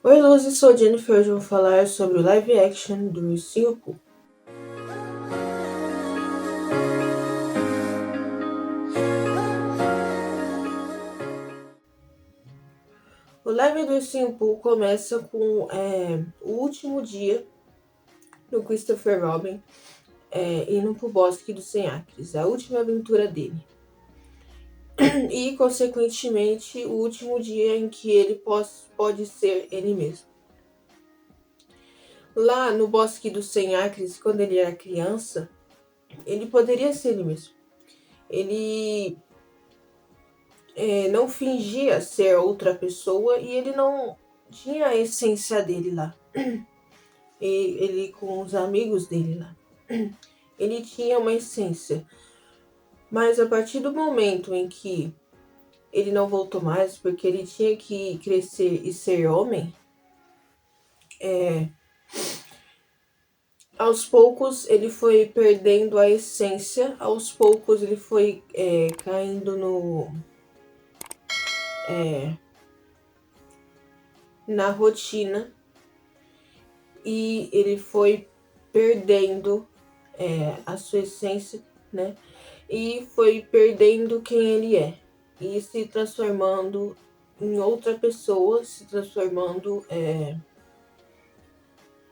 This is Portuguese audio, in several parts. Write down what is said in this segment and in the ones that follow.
Oi, Luz, eu sou a Jennifer. Hoje eu vou falar sobre o live action do Ursinho Pooh. O live do Ursinho Pooh começa com o último dia do Christopher Robin indo pro Bosque dos Sem Acres, a última aventura dele. E, consequentemente, o último dia em que ele pode ser ele mesmo. Lá no Bosque dos Sem Acres, quando ele era criança, ele poderia ser ele mesmo. Ele não fingia ser outra pessoa e ele não tinha a essência dele lá. Ele com os amigos dele lá. Ele tinha uma essência. Mas a partir do momento em que ele não voltou mais, porque ele tinha que crescer e ser homem, aos poucos ele foi perdendo a essência, aos poucos ele foi caindo na rotina e ele foi perdendo a sua essência, né? E foi perdendo quem ele é e se transformando em outra pessoa, se transformando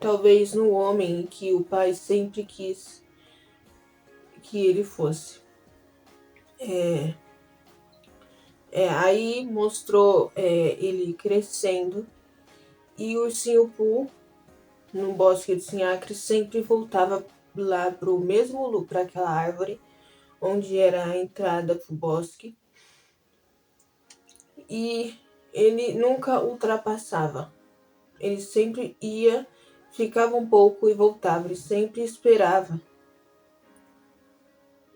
talvez no homem que o pai sempre quis que ele fosse. Aí mostrou ele crescendo e o Ursinho Pooh no Bosque de Sinhacre sempre voltava lá para aquela árvore onde era a entrada para o bosque, e ele nunca ultrapassava. Ele sempre ia, ficava um pouco e voltava. Ele sempre esperava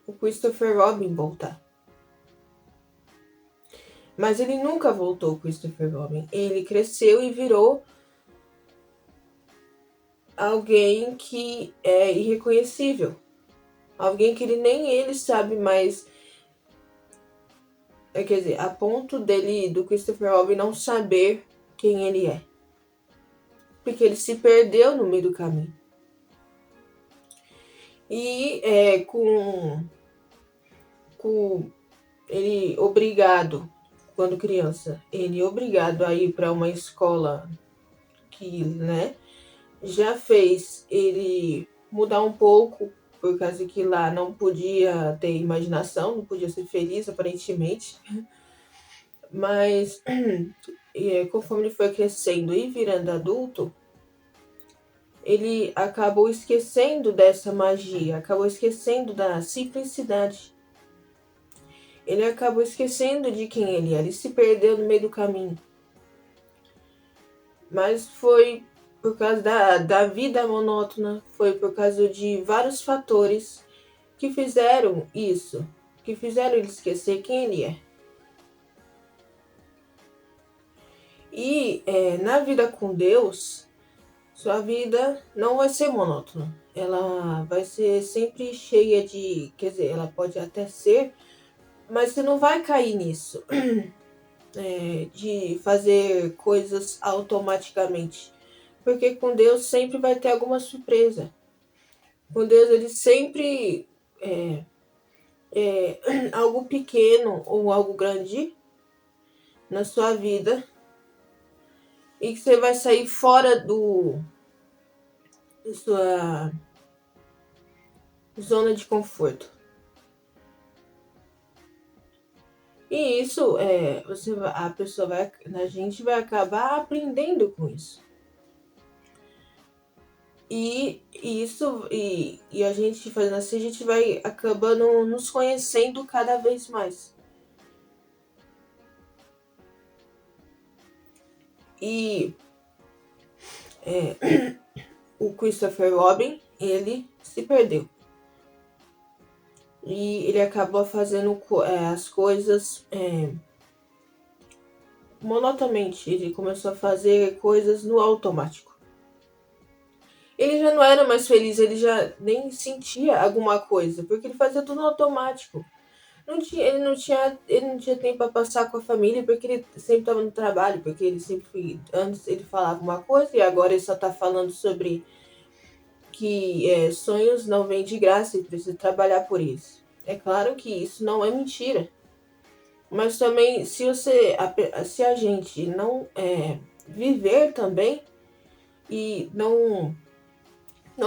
o Christopher Robin voltar. Mas ele nunca voltou, o Christopher Robin. Ele cresceu e virou alguém que é irreconhecível. Alguém que nem ele sabe mais. Quer dizer, a ponto do Christopher Robin não saber quem ele é. Porque ele se perdeu no meio do caminho. E com ele obrigado, quando criança, ele obrigado a ir para uma escola que, né, já fez ele mudar um pouco, por causa que lá não podia ter imaginação, não podia ser feliz, aparentemente. Mas conforme ele foi crescendo e virando adulto, ele acabou esquecendo dessa magia, acabou esquecendo da simplicidade. Ele acabou esquecendo de quem ele era, ele se perdeu no meio do caminho. Mas foi por causa da vida monótona, foi por causa de vários fatores que fizeram isso, que fizeram ele esquecer quem ele é. E na vida com Deus, sua vida não vai ser monótona. Ela vai ser sempre cheia de... Quer dizer, ela pode até ser, mas você não vai cair nisso. De fazer coisas automaticamente. Porque com Deus sempre vai ter alguma surpresa. Com Deus ele sempre algo pequeno ou algo grande na sua vida e que você vai sair fora da sua zona de conforto. E isso a gente vai acabar aprendendo com isso. E a gente fazendo assim, a gente vai acabando nos conhecendo cada vez mais. E o Christopher Robin, ele se perdeu. E ele acabou fazendo as coisas monotamente. Ele começou a fazer coisas no automático. Ele já não era mais feliz, ele já nem sentia alguma coisa, porque ele fazia tudo no automático. Ele não tinha tempo para passar com a família, porque ele sempre estava no trabalho, porque ele sempre, antes ele falava uma coisa e agora ele só está falando sobre que sonhos não vêm de graça e precisa trabalhar por eles. É claro que isso não é mentira, mas também se a gente não viver também e não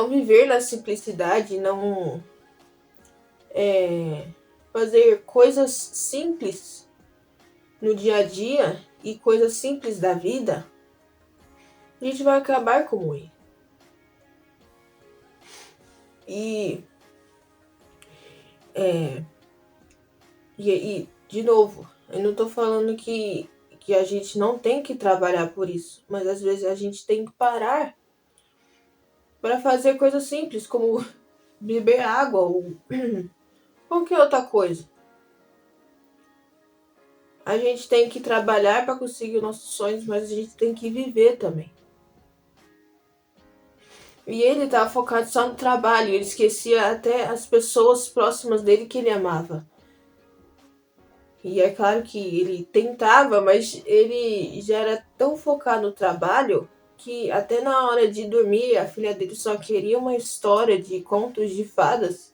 viver na simplicidade, não fazer coisas simples no dia a dia e coisas simples da vida, a gente vai acabar como ele. E de novo, eu não tô falando que a gente não tem que trabalhar por isso, mas às vezes a gente tem que parar para fazer coisas simples, como beber água ou qualquer outra coisa. A gente tem que trabalhar para conseguir os nossos sonhos, mas a gente tem que viver também. E ele estava focado só no trabalho, ele esquecia até as pessoas próximas dele que ele amava. E é claro que ele tentava, mas ele já era tão focado no trabalho que até na hora de dormir a filha dele só queria uma história de contos de fadas.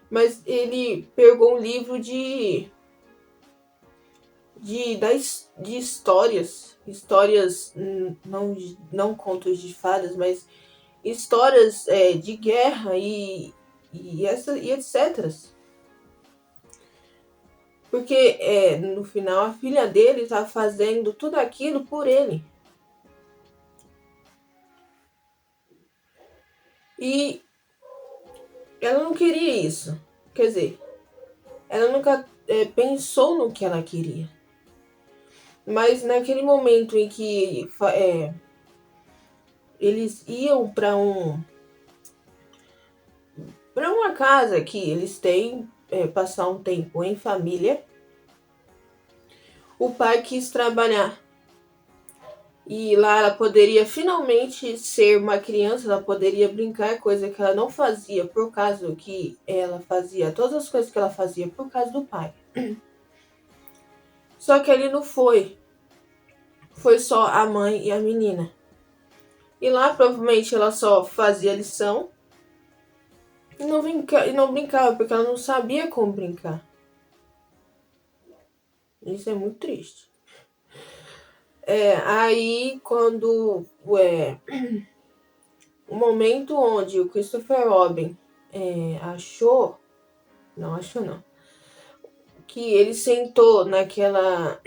Mas ele pegou um livro de histórias, não contos de fadas, mas histórias de guerra e etc. Porque no final a filha dele está fazendo tudo aquilo por ele. E ela não queria isso. Quer dizer, ela nunca pensou no que ela queria. Mas naquele momento em que eles iam para uma casa que eles têm passar um tempo em família, o pai quis trabalhar. E lá ela poderia finalmente ser uma criança, ela poderia brincar, coisa que ela não fazia por causa que ela fazia todas as coisas que ela fazia por causa do pai. Só que ele não foi. Foi só a mãe e a menina. E lá provavelmente ela só fazia lição e não brincava, porque ela não sabia como brincar. Isso é muito triste. Aí quando o momento onde o Christopher Robin achou não, que ele sentou naquela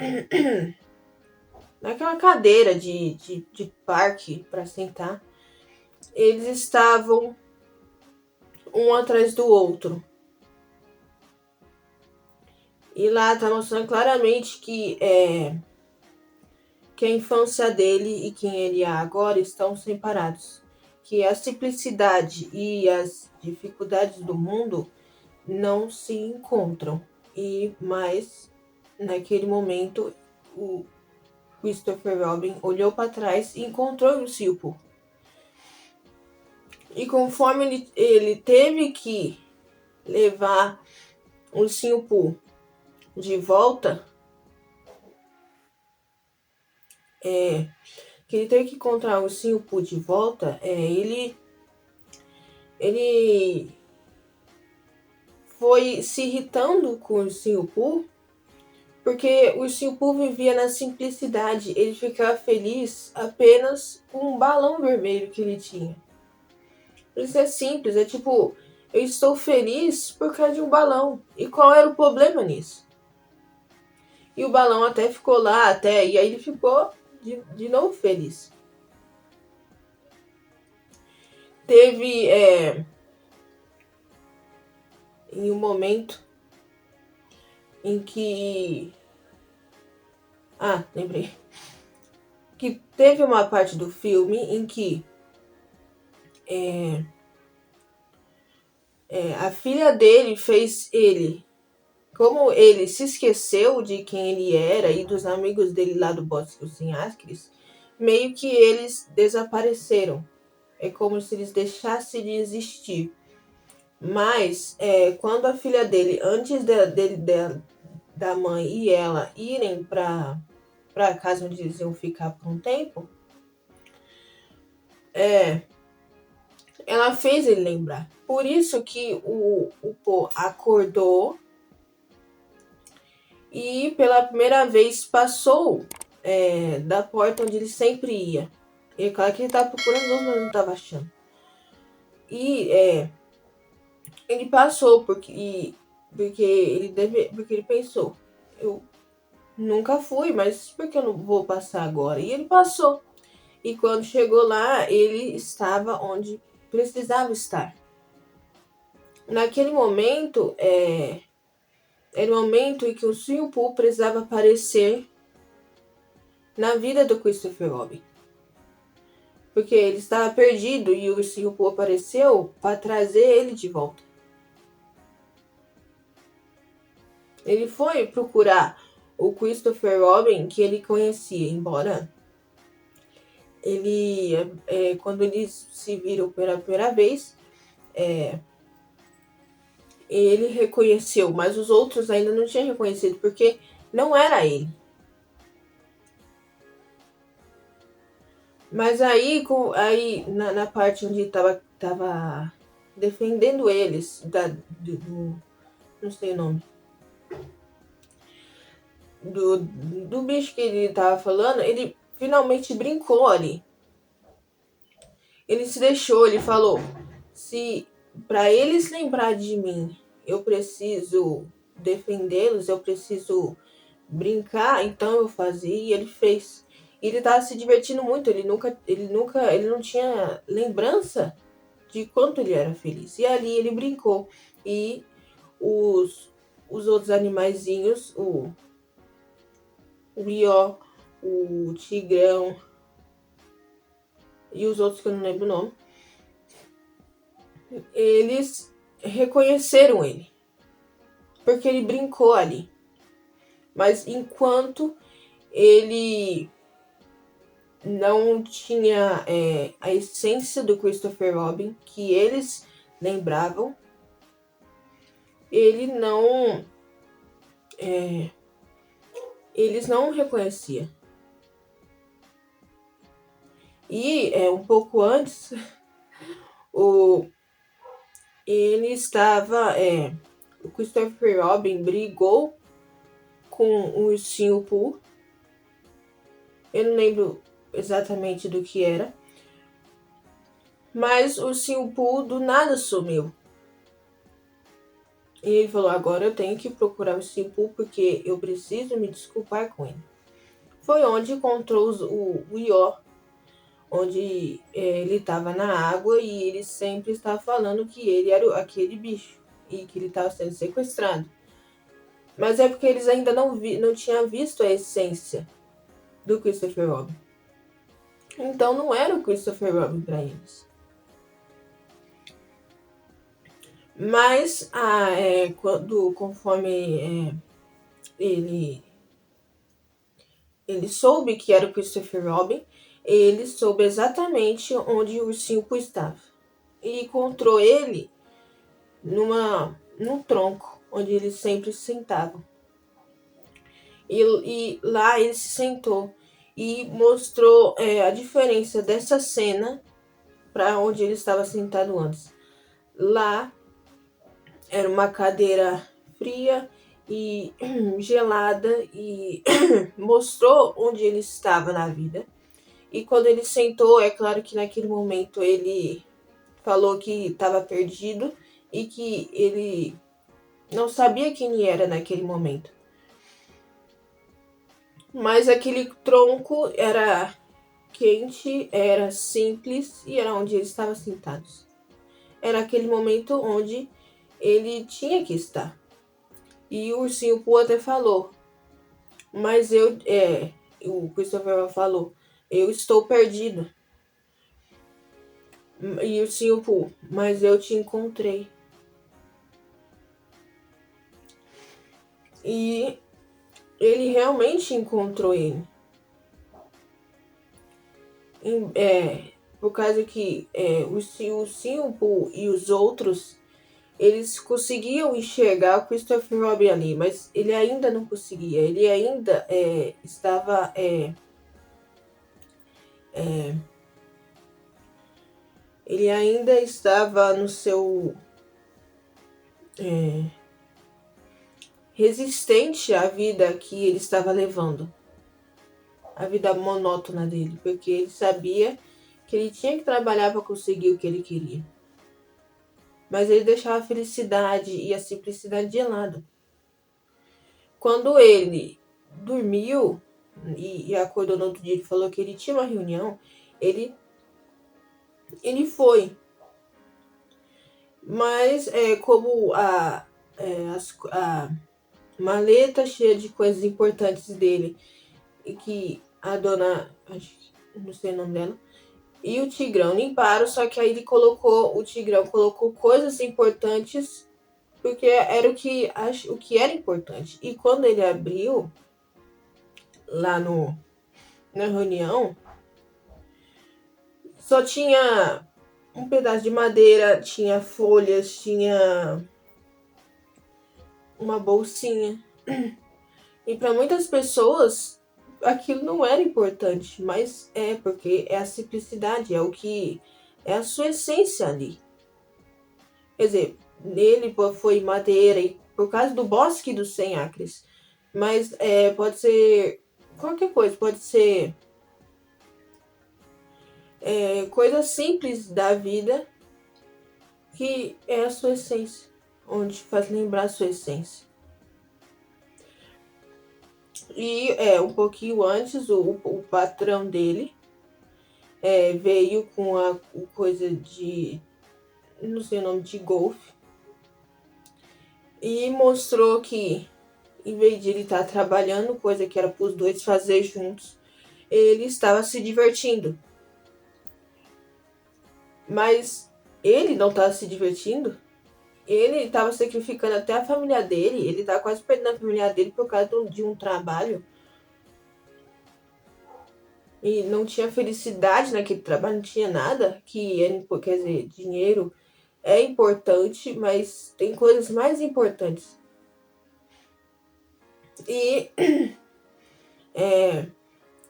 cadeira de parque para sentar, eles estavam um atrás do outro. E lá tá mostrando claramente que a infância dele e quem ele é agora estão separados. Que a simplicidade e as dificuldades do mundo não se encontram. Mas naquele momento o Christopher Robin olhou para trás e encontrou o Silpo. E conforme ele teve que levar o Silpo de volta, que ele teve que encontrar o Silpo de volta, ele foi se irritando com o Silpo, porque o Silpo vivia na simplicidade, ele ficava feliz apenas com um balão vermelho que ele tinha. Isso é simples, é tipo, eu estou feliz por causa de um balão. E qual era o problema nisso? E o balão até ficou lá, e aí ele ficou de novo feliz. Teve em um momento em que... lembrei. Que teve uma parte do filme em que a filha dele fez ele... Como ele se esqueceu de quem ele era e dos amigos dele lá do Bosque dos Sinhascres, meio que eles desapareceram. É como se eles deixassem de existir. Mas quando a filha dele, antes da mãe e ela irem para casa onde eles iam ficar por um tempo, ela fez ele lembrar. Por isso que o Po acordou e pela primeira vez passou da porta onde ele sempre ia. E claro que ele estava procurando, mas não estava achando. E ele passou porque ele pensou, eu nunca fui, mas por que eu não vou passar agora? E ele passou. E quando chegou lá, ele estava onde precisava estar. Naquele momento, era o momento em que o Sr. Pooh precisava aparecer na vida do Christopher Robin. Porque ele estava perdido e o Sr. Pooh apareceu para trazer ele de volta. Ele foi procurar o Christopher Robin que ele conhecia, embora ele, quando eles se viram pela primeira vez, ele reconheceu, mas os outros ainda não tinham reconhecido, porque não era ele. Mas aí na parte onde tava defendendo eles, não sei o nome, do bicho que ele tava falando, ele finalmente brincou ali. Ele se deixou, ele falou, se para eles lembrar de mim, eu preciso defendê-los, eu preciso brincar, então eu fazia, e ele fez. E ele tava se divertindo muito, ele não tinha lembrança de quanto ele era feliz. E ali ele brincou. E os outros animaizinhos, o Ió, o Tigrão e os outros que eu não lembro o nome, eles reconheceram ele. Porque ele brincou ali. Mas enquanto ele não tinha a essência do Christopher Robin que eles lembravam, eles não reconheciam. E um pouco antes, ele estava. O Christopher Robin brigou com o ursinho Pooh. Eu não lembro exatamente do que era. Mas o ursinho Pooh do nada sumiu. E ele falou, agora eu tenho que procurar o ursinho Pooh porque eu preciso me desculpar com ele. Foi onde encontrou o Ió, onde ele estava na água e ele sempre estava falando que ele era aquele bicho e que ele estava sendo sequestrado. Mas é porque eles ainda não tinham visto a essência do Christopher Robin. Então não era o Christopher Robin para eles. Mas conforme ele soube que era o Christopher Robin, ele soube exatamente onde o ursinho Pooh estava. E encontrou ele num tronco, onde eles sempre se sentavam. E lá ele se sentou e mostrou a diferença dessa cena para onde ele estava sentado antes. Lá era uma cadeira fria e gelada e mostrou onde ele estava na vida. E quando ele sentou, é claro que naquele momento ele falou que estava perdido e que ele não sabia quem ele era naquele momento. Mas aquele tronco era quente, era simples e era onde eles estavam sentados. Era aquele momento onde ele tinha que estar. E o ursinho Pooh até falou, mas o Christopher falou, eu estou perdido. E o ursinho Pooh, mas eu te encontrei. E ele realmente encontrou ele. Por causa que o ursinho Pooh e os outros eles conseguiam enxergar o Christopher Robin ali, mas ele ainda não conseguia. Ele ainda estava ele ainda estava no seu resistente à vida que ele estava levando, a vida monótona dele, porque ele sabia que ele tinha que trabalhar para conseguir o que ele queria. Mas ele deixava a felicidade e a simplicidade de lado. Quando ele dormiu e acordou no outro dia e falou que ele tinha uma reunião, ele foi. Mas como a maleta cheia de coisas importantes dele, e que a dona, não sei o nome dela, e o Tigrão limparam, só que aí o Tigrão colocou coisas importantes, porque era o que era importante. E quando ele abriu lá na reunião, só tinha um pedaço de madeira, tinha folhas, tinha uma bolsinha. E para muitas pessoas aquilo não era importante, mas porque é a simplicidade, é o que é a sua essência ali. Quer dizer, nele foi madeira e por causa do bosque dos 100 acres. Mas pode ser qualquer coisa, pode ser coisas simples da vida que é a sua essência, onde faz lembrar a sua essência. E um pouquinho antes, o patrão dele veio com a coisa de, não sei o nome, de golfe, e mostrou que em vez de ele estar trabalhando, coisa que era para os dois fazer juntos, ele estava se divertindo. Mas ele não estava se divertindo. Ele estava sacrificando até a família dele. Ele estava quase perdendo a família dele por causa de um trabalho. E não tinha felicidade naquele trabalho, não tinha nada. Quer dizer, dinheiro é importante, mas tem coisas mais importantes. E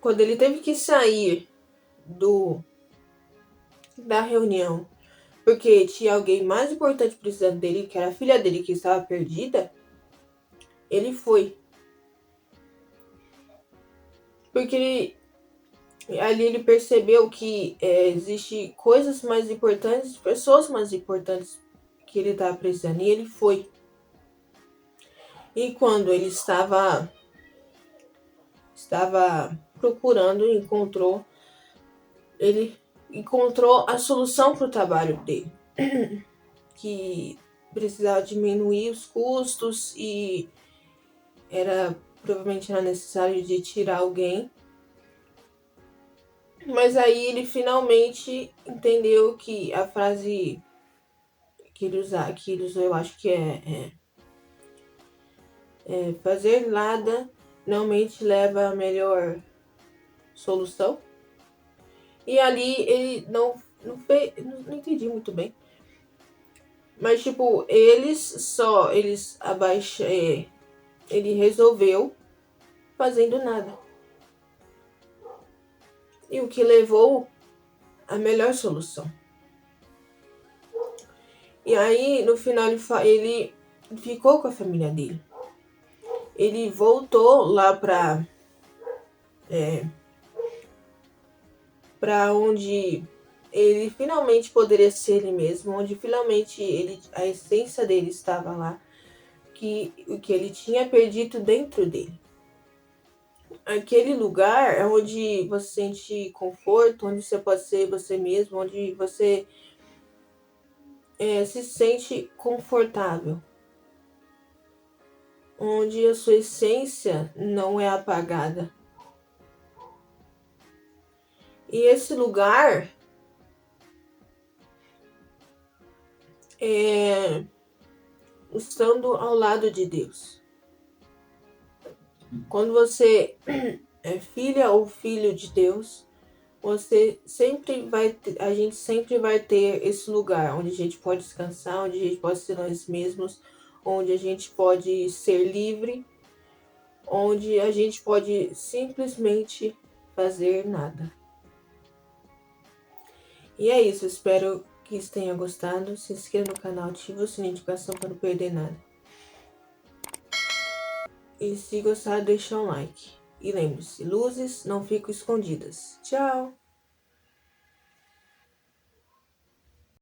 quando ele teve que sair da reunião, porque tinha alguém mais importante precisando dele, que era a filha dele que estava perdida, ele foi. Porque ali ele percebeu que existe coisas mais importantes, pessoas mais importantes que ele estava precisando, e ele foi. E quando ele estava procurando, ele encontrou a solução para o trabalho dele, que precisava diminuir os custos e provavelmente era necessário de tirar alguém. Mas aí ele finalmente entendeu que a frase que ele usou, eu acho que fazer nada normalmente leva a melhor solução. E ali ele não entendi muito bem. Mas tipo, ele resolveu fazendo nada. E o que levou a melhor solução. E aí, no final, ele ficou com a família dele. Ele voltou lá para onde ele finalmente poderia ser ele mesmo, onde finalmente a essência dele estava lá, o que ele tinha perdido dentro dele. Aquele lugar é onde você sente conforto, onde você pode ser você mesmo, onde você se sente confortável, onde a sua essência não é apagada. E esse lugar estando ao lado de Deus. Quando você é filha ou filho de Deus, a gente sempre vai ter esse lugar onde a gente pode descansar, onde a gente pode ser nós mesmos, onde a gente pode ser livre, onde a gente pode simplesmente fazer nada. E é isso, espero que você tenha gostado. Se inscreva no canal, ative o sininho de notificação para não perder nada. E se gostar, deixa um like. E lembre-se, luzes não ficam escondidas. Tchau!